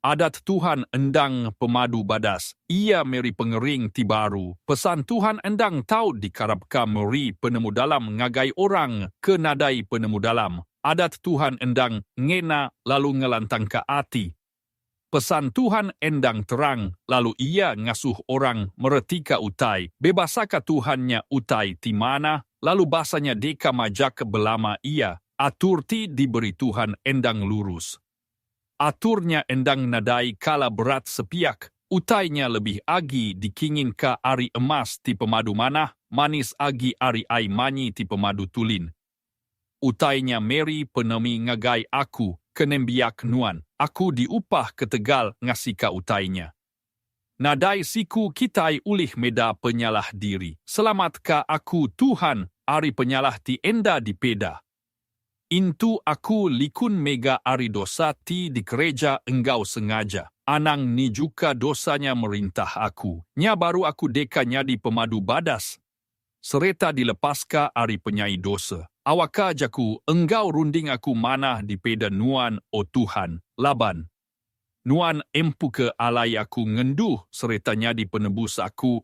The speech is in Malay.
Adat Tuhan endang pemadu badas. Ia meri pengering ti baru. Pesan Tuhan endang tahu dikarapka meri penemu dalam ngagai orang ke nadai penemu dalam. Adat Tuhan endang ngena lalu ngelantang ke ati. Pesan Tuhan endang terang, lalu ia ngasuh orang meretika utai. Bebasaka Tuhannya utai ti mana, lalu basanya deka majak belama ia. Atur ti diberi Tuhan endang lurus. Aturnya endang nadai kala berat sepiak, utainya lebih agi dikingin ka ari emas ti pemadu manah, manis agi ari ai manyi ti pemadu tulin. Utainya meri penemi ngagai aku, kenembiak nuan, aku diupah ketegal ngasika utainya. Nadai siku kitai ulih meda penyalah diri, selamatka aku Tuhan, ari penyalah ti enda di peda. Intu aku likun mega ari dosa ti di gereja enggau sengaja. Anang ni juga dosanya merintah aku. Nya baru aku deka nyadi pemadu badas. Sereta dilepaska ari penyai dosa. Awaka jaku enggau runding aku mana di peda nuan o Tuhan. Laban. Nuan empu ke alai aku ngenduh sereta nyadi penebus aku